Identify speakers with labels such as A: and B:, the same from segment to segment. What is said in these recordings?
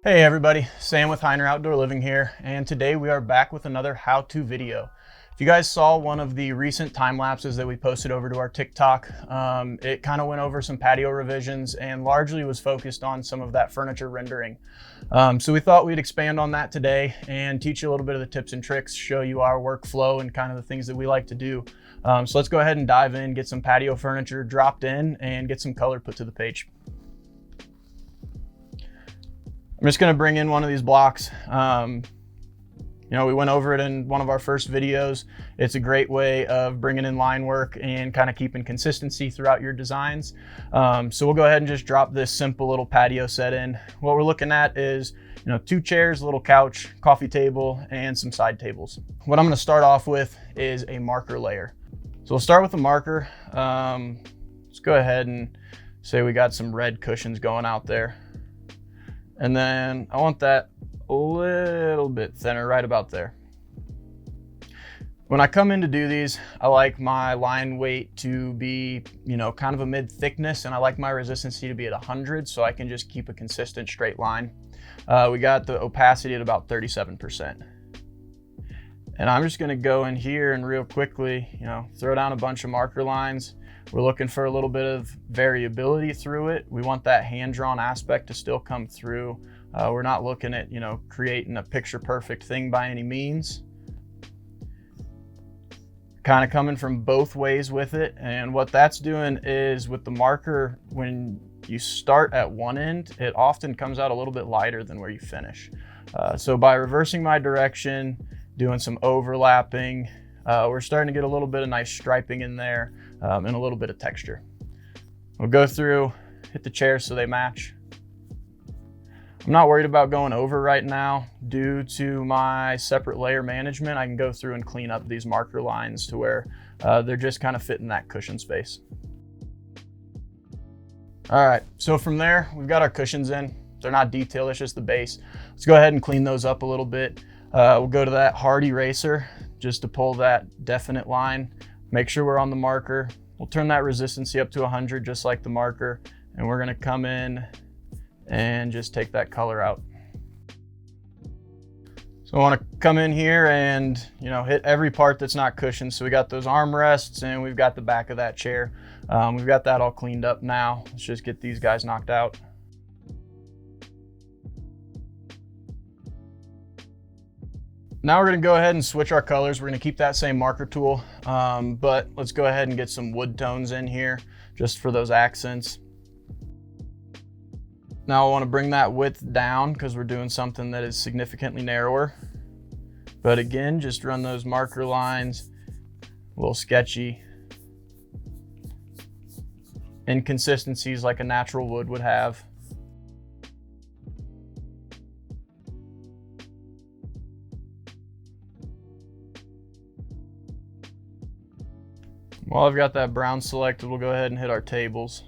A: Hey everybody, Sam with Hiner Outdoor Living here, and today we are back with another how-to video. If you guys saw one of the recent time lapses that we posted over to our TikTok, it kind of went over some patio revisions and largely was focused on some of that furniture rendering. So we thought we'd expand on that today and teach you a little bit of the tips and tricks, show you our workflow and kind of the things that we like to do. So let's go ahead and dive in, get some patio furniture dropped in and get some color put to the page. I'm just going to bring in one of these blocks. We went over it in one of our first videos. It's a great way of bringing in line work and kind of keeping consistency throughout your designs. So we'll go ahead and just drop this simple little patio set in. What we're looking at is, 2 chairs, a little couch, coffee table, and some side tables. What I'm going to start off with is a marker layer. So we'll start with the marker. Let's go ahead and say we got some red cushions going out there. And then I want that a little bit thinner, right about there. When I come in to do these, I like my line weight to be, kind of a mid thickness, and I like my resistance to be at 100 so I can just keep a consistent straight line. We got the opacity at about 37%. And I'm just gonna go in here and real quickly, throw down a bunch of marker lines. We're looking for a little bit of variability through it. We want that hand-drawn aspect to still come through. We're not looking at, creating a picture perfect thing by any means. Kind of coming from both ways with it. And what that's doing is with the marker, when you start at one end, it often comes out a little bit lighter than where you finish. So by reversing my direction, doing some overlapping, we're starting to get a little bit of nice striping in there and a little bit of texture. We'll go through, hit the chairs so they match. I'm not worried about going over right now due to my separate layer management. I can go through and clean up these marker lines to where they're just kind of fitting that cushion space. All right, so from there, we've got our cushions in. They're not detailed, it's just the base. Let's go ahead and clean those up a little bit. We'll go to that hard eraser just to pull that definite line. Make sure we're on the marker. We'll turn that resistancy up to 100 just like the marker, and we're gonna come in and just take that color out. So I wanna come in here and hit every part that's not cushioned. So we got those armrests and we've got the back of that chair. We've got that all cleaned up now. Let's just get these guys knocked out. Now we're gonna go ahead and switch our colors. We're gonna keep that same marker tool, but let's go ahead and get some wood tones in here just for those accents. Now I wanna bring that width down because we're doing something that is significantly narrower. But again, just run those marker lines, a little sketchy. Inconsistencies like a natural wood would have. While I've got that brown selected, we'll go ahead and hit our tables.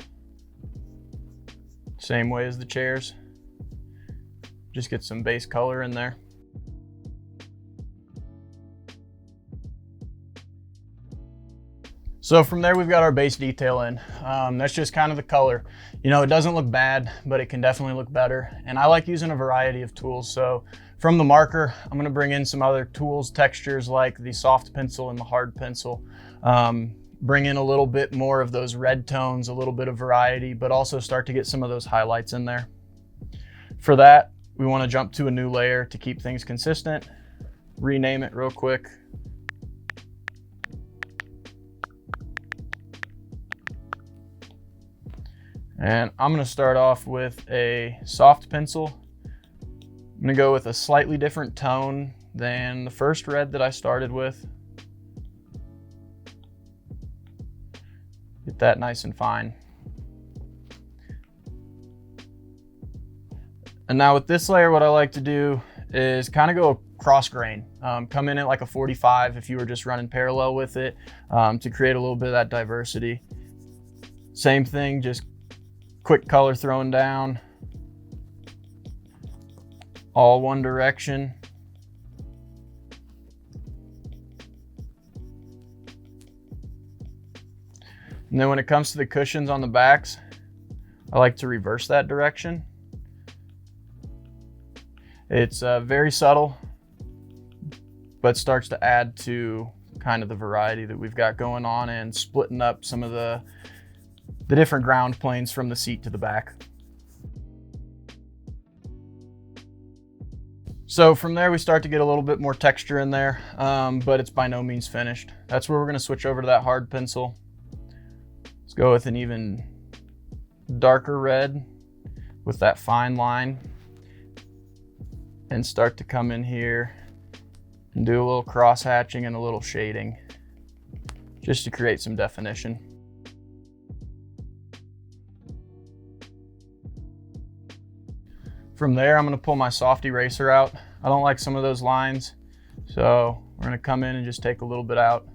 A: Same way as the chairs. Just get some base color in there. So from there, we've got our base detail in. That's just kind of the color. It doesn't look bad, but it can definitely look better. And I like using a variety of tools. So from the marker, I'm gonna bring in some other tools, textures like the soft pencil and the hard pencil. Bring in a little bit more of those red tones, a little bit of variety, but also start to get some of those highlights in there. For that, we want to jump to a new layer to keep things consistent. Rename it real quick. And I'm going to start off with a soft pencil. I'm going to go with a slightly different tone than the first red that I started with. Get that nice and fine. And now with this layer, what I like to do is kind of go cross grain. Come in at like a 45 if you were just running parallel with it to create a little bit of that diversity. Same thing, just quick color throwing down. All one direction. And then when it comes to the cushions on the backs, I like to reverse that direction. It's very subtle, but starts to add to kind of the variety that we've got going on and splitting up some of the different ground planes from the seat to the back. So from there, we start to get a little bit more texture in there, but it's by no means finished. That's where we're gonna switch over to that hard pencil. Let's go with an even darker red with that fine line and start to come in here and do a little cross hatching and a little shading just to create some definition. From there, I'm gonna pull my soft eraser out. I don't like some of those lines, so we're gonna come in and just take a little bit out.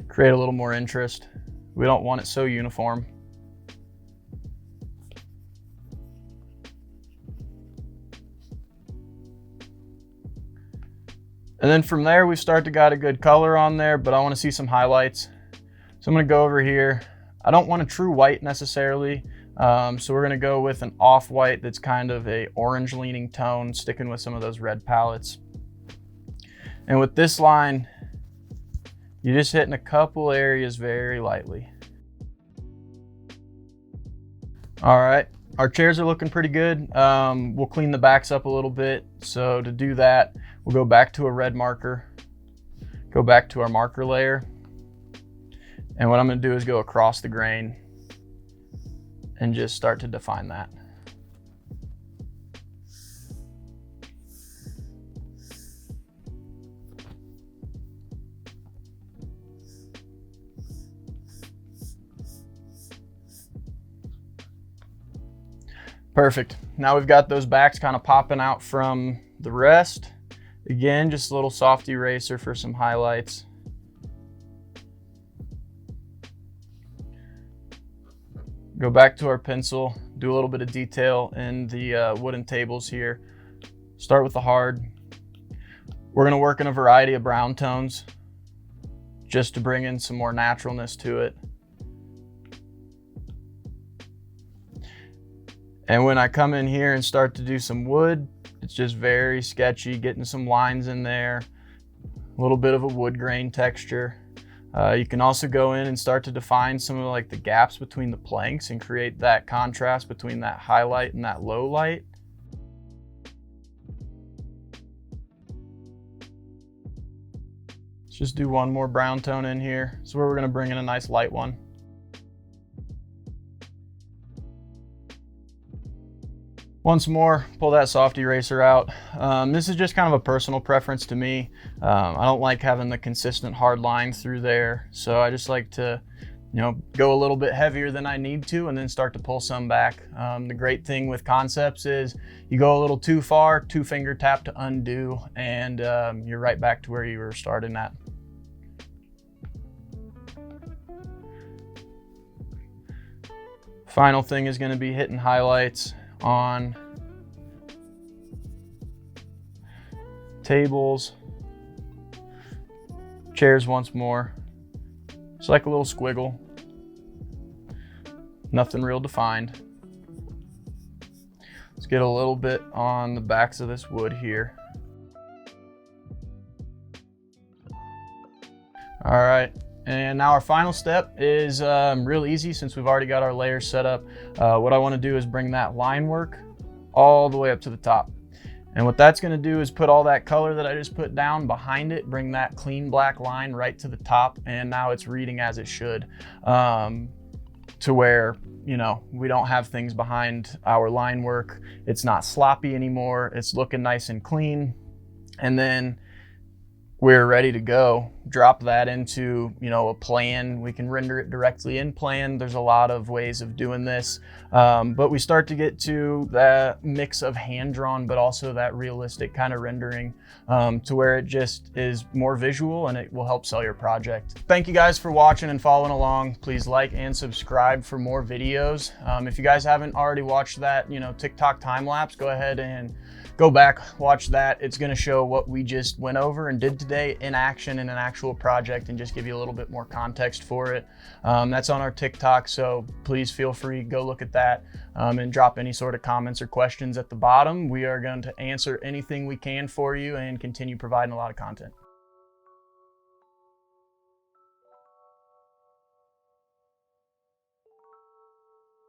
A: Create a little more interest. We don't want it so uniform. And then from there, we start to got a good color on there, but I wanna see some highlights. So I'm gonna go over here. I don't want a true white necessarily. So we're gonna go with an off-white that's kind of a orange leaning tone, sticking with some of those red palettes. And with this line, you're just hitting a couple areas very lightly. All right, our chairs are looking pretty good. We'll clean the backs up a little bit. So to do that, we'll go back to a red marker, go back to our marker layer. And what I'm gonna do is go across the grain and just start to define that. Perfect. Now we've got those backs kind of popping out from the rest. Again, just a little soft eraser for some highlights. Go back to our pencil, do a little bit of detail in the wooden tables here. Start with the hard. We're gonna work in a variety of brown tones just to bring in some more naturalness to it. And when I come in here and start to do some wood, it's just very sketchy, getting some lines in there, a little bit of a wood grain texture. You can also go in and start to define some of like the gaps between the planks and create that contrast between that highlight and that low light. Let's just do one more brown tone in here. So we're gonna bring in a nice light one. Once more, pull that soft eraser out. This is just kind of a personal preference to me. I don't like having the consistent hard line through there. So I just like to, go a little bit heavier than I need to and then start to pull some back. The great thing with concepts is you go a little too far, 2-finger tap to undo, and you're right back to where you were starting at. Final thing is gonna be hitting highlights on tables, chairs once more. It's like a little squiggle, nothing real defined. Let's get a little bit on the backs of this wood here. All right, and now our final step is real easy since we've already got our layers set up. What I want to do is bring that line work all the way up to the top. And what that's going to do is put all that color that I just put down behind it, bring that clean black line right to the top, and now it's reading as it should, to where, we don't have things behind our line work. It's not sloppy anymore. It's looking nice and clean. And then we're ready to go. Drop that into, a plan. We can render it directly in plan. There's a lot of ways of doing this, but we start to get to that mix of hand-drawn, but also that realistic kind of rendering, to where it just is more visual and it will help sell your project. Thank you guys for watching and following along. Please like and subscribe for more videos. If you guys haven't already watched that, TikTok time lapse, go ahead and go back, watch that. It's going to show what we just went over and did today in action in an actual project, and just give you a little bit more context for it. That's on our TikTok, so please feel free, go look at that, and drop any sort of comments or questions at the bottom. We are going to answer anything we can for you and continue providing a lot of content.